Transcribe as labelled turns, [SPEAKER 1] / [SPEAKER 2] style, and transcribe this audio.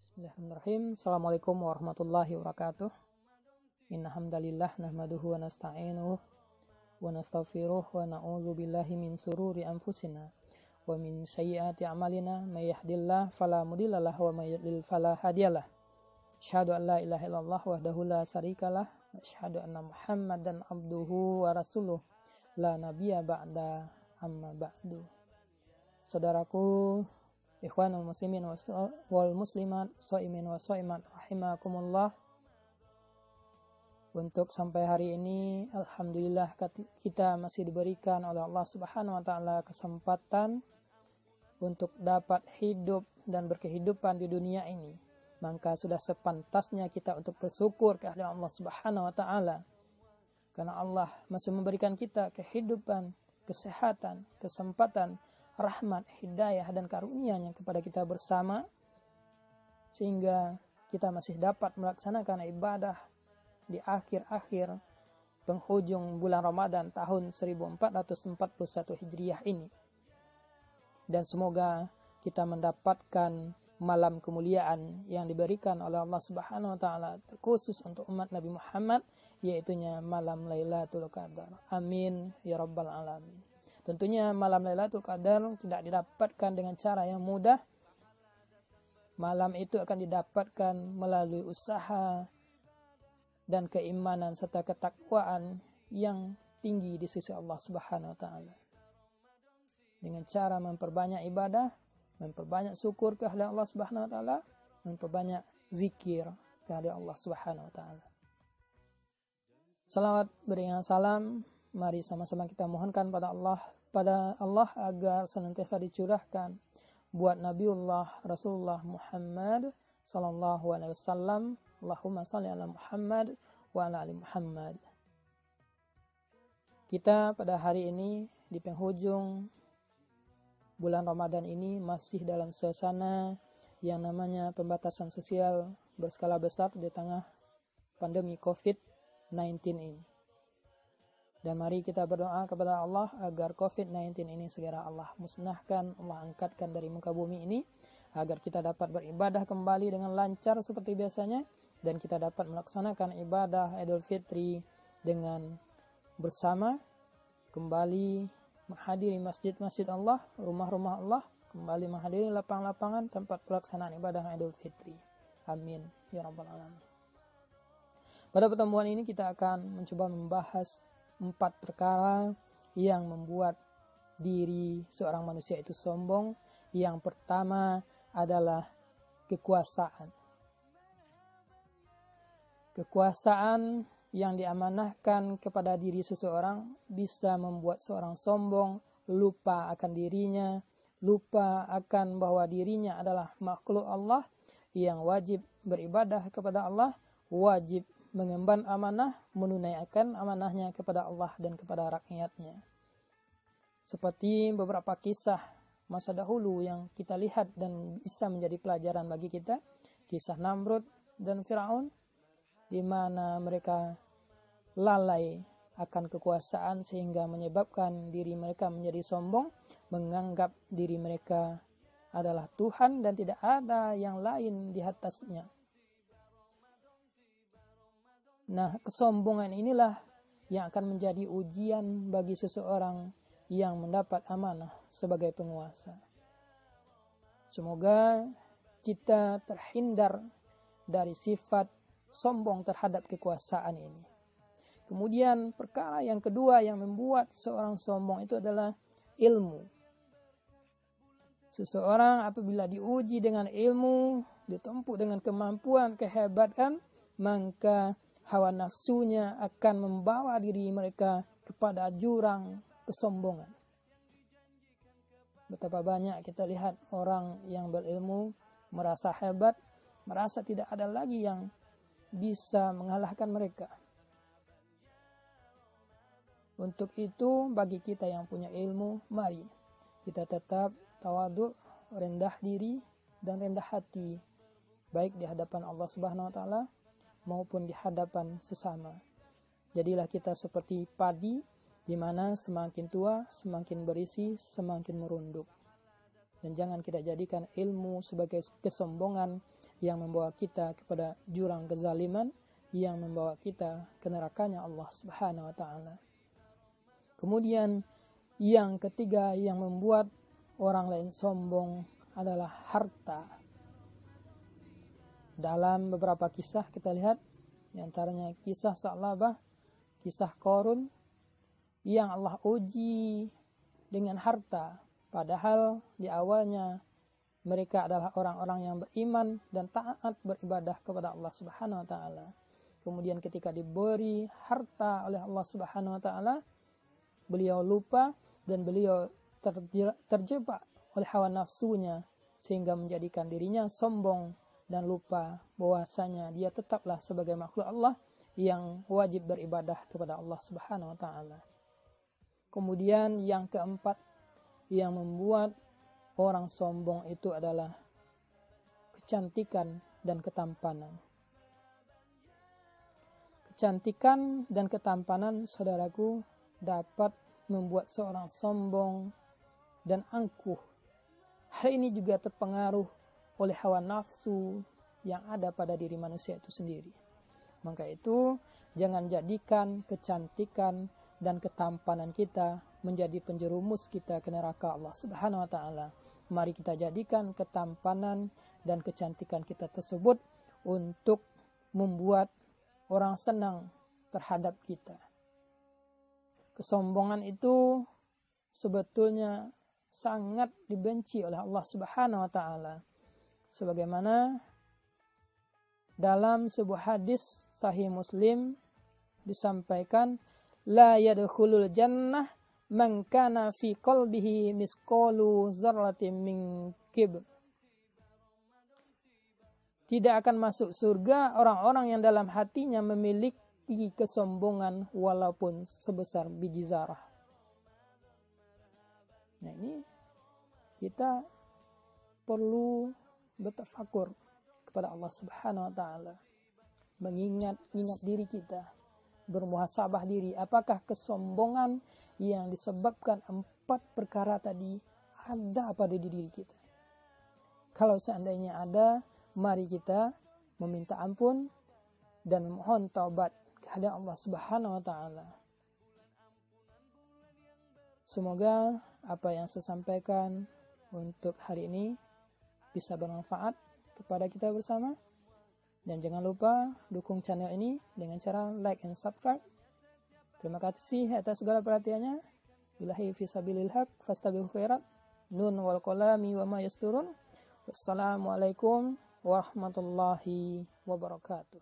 [SPEAKER 1] Bismillahirrahmanirrahim. Assalamualaikum warahmatullahi wabarakatuh. Inna hamdalillah nahmaduhu wa nasta'inuhu wa nastaghfiruh wa na'udzu billahi min sururi anfusina wa min sayyiati a'malina may yahdihillahu fala mudhillalah wa may yudlil fala hadiyalah. Asyhadu an la ilaha illallah wahdahu la syarikalah wa asyhadu anna Muhammadan abduhu wa rasuluh la nabiyya ba'da amma ba'du. Saudaraku, ikhwanul muslimin wal muslimat, shaimin wa shaimat rahimakumullah. Untuk sampai hari ini alhamdulillah kita masih diberikan oleh Allah Subhanahu wa taala kesempatan untuk dapat hidup dan berkehidupan di dunia ini. Maka sudah sepantasnya kita untuk bersyukur kehadirat Allah Subhanahu wa taala. Karena Allah masih memberikan kita kehidupan, kesehatan, kesempatan, rahmat, hidayah dan karunia-Nya kepada kita bersama, sehingga kita masih dapat melaksanakan ibadah di akhir-akhir penghujung bulan Ramadan tahun 1441 Hijriah ini. Dan semoga kita mendapatkan malam kemuliaan yang diberikan oleh Allah Subhanahu wa taala terkhusus untuk umat Nabi Muhammad, yaitunya malam Lailatul Qadar. Amin ya rabbal alamin. Tentunya malam Lailatul Qadar tidak didapatkan dengan cara yang mudah. Malam itu akan didapatkan melalui usaha dan keimanan serta ketakwaan yang tinggi di sisi Allah Subhanahu wa taala. Dengan cara memperbanyak ibadah, memperbanyak syukur kehadirat Allah Subhanahu wa taala, memperbanyak zikir kehadirat Allah Subhanahu wa taala. Salawat beriringan salam, mari sama-sama kita mohonkan pada Allah agar senantiasa dicurahkan buat Nabiullah Rasulullah Muhammad sallallahu alaihi wasallam. Allahumma shalli ala Muhammad wa ala ali Muhammad. Kita pada hari ini di penghujung bulan Ramadan ini masih dalam suasana yang namanya pembatasan sosial berskala besar di tengah pandemi COVID-19 ini. Dan mari kita berdoa kepada Allah agar COVID-19 ini segera Allah musnahkan, Allah angkatkan dari muka bumi ini, agar kita dapat beribadah kembali dengan lancar seperti biasanya, dan kita dapat melaksanakan ibadah Idul Fitri dengan bersama, kembali menghadiri masjid-masjid Allah, rumah-rumah Allah, kembali menghadiri lapang-lapangan tempat pelaksanaan ibadah Idul Fitri. Amin ya rabbal alamin. Pada pertemuan ini kita akan mencoba membahas 4 perkara yang membuat diri seorang manusia itu sombong. Yang pertama adalah kekuasaan. Kekuasaan yang diamanahkan kepada diri seseorang bisa membuat seorang sombong, lupa akan dirinya, lupa akan bahwa dirinya adalah makhluk Allah yang wajib beribadah kepada Allah, wajib mengemban amanah, menunaikan amanahnya kepada Allah dan kepada rakyatnya. Seperti beberapa kisah masa dahulu yang kita lihat dan bisa menjadi pelajaran bagi kita, kisah Namrud dan Firaun, di mana mereka lalai akan kekuasaan sehingga menyebabkan diri mereka menjadi sombong, menganggap diri mereka adalah Tuhan dan tidak ada yang lain di atasnya. Nah, kesombongan inilah yang akan menjadi ujian bagi seseorang yang mendapat amanah sebagai penguasa. Semoga kita terhindar dari sifat sombong terhadap kekuasaan ini. Kemudian perkara yang kedua yang membuat seorang sombong itu adalah ilmu. Seseorang apabila diuji dengan ilmu, ditempuh dengan kemampuan, kehebatan, maka hawa nafsunya akan membawa diri mereka kepada jurang kesombongan. Betapa banyak kita lihat orang yang berilmu merasa hebat, merasa tidak ada lagi yang bisa mengalahkan mereka. Untuk itu bagi kita yang punya ilmu, mari kita tetap tawadhu, rendah diri dan rendah hati, baik di hadapan Allah Subhanahu wa taala maupun di hadapan sesama. Jadilah kita seperti padi, di mana semakin tua, semakin berisi, semakin merunduk. Dan jangan kita jadikan ilmu sebagai kesombongan, yang membawa kita kepada jurang kezaliman, yang membawa kita ke nerakanya Allah Subhanahu wa taala. Kemudian yang ketiga yang membuat orang lain sombong adalah harta. Dalam beberapa kisah kita lihat, di antaranya kisah Sa'labah, kisah Qarun, yang Allah uji dengan harta, padahal di awalnya mereka adalah orang-orang yang beriman dan taat beribadah kepada Allah Subhanahu wa taala. Kemudian ketika diberi harta oleh Allah Subhanahu wa taala, beliau lupa dan beliau terjebak oleh hawa nafsunya sehingga menjadikan dirinya sombong dan lupa bahwasanya dia tetaplah sebagai makhluk Allah yang wajib beribadah kepada Allah Subhanahu wa taala. Kemudian yang keempat yang membuat orang sombong itu adalah kecantikan dan ketampanan. Kecantikan dan ketampanan, saudaraku, dapat membuat seorang sombong dan angkuh. Hal ini juga terpengaruh oleh hawa nafsu yang ada pada diri manusia itu sendiri. Maka itu, jangan jadikan kecantikan dan ketampanan kita menjadi penjerumus kita ke neraka Allah Subhanahu wa taala. Mari kita jadikan ketampanan dan kecantikan kita tersebut untuk membuat orang senang terhadap kita. Kesombongan itu sebetulnya sangat dibenci oleh Allah Subhanahu wa taala. Sebagaimana dalam sebuah hadis sahih Muslim disampaikan, la yadkhulul jannah man kana fi qalbihi misqalu dzarratin min kibr. Tidak akan masuk surga orang-orang yang dalam hatinya memiliki kesombongan walaupun sebesar biji zarah. Nah, ini kita perlu bertafakur kepada Allah Subhanahu wa taala, mengingat diri kita, bermuhasabah diri, apakah kesombongan yang disebabkan 4 perkara tadi ada pada diri kita. Kalau seandainya ada, mari kita meminta ampun dan mohon taubat kepada Allah Subhanahu wa taala. Semoga apa yang saya sampaikan untuk hari ini bisa bermanfaat kepada kita bersama. Dan jangan lupa dukung channel ini dengan cara like and subscribe. Terima kasih atas segala perhatiannya. Billahi fi sabilil haq fastabiqul khairat. Nun wal qalami wa ma yasturun. Wassalamualaikum warahmatullahi wabarakatuh.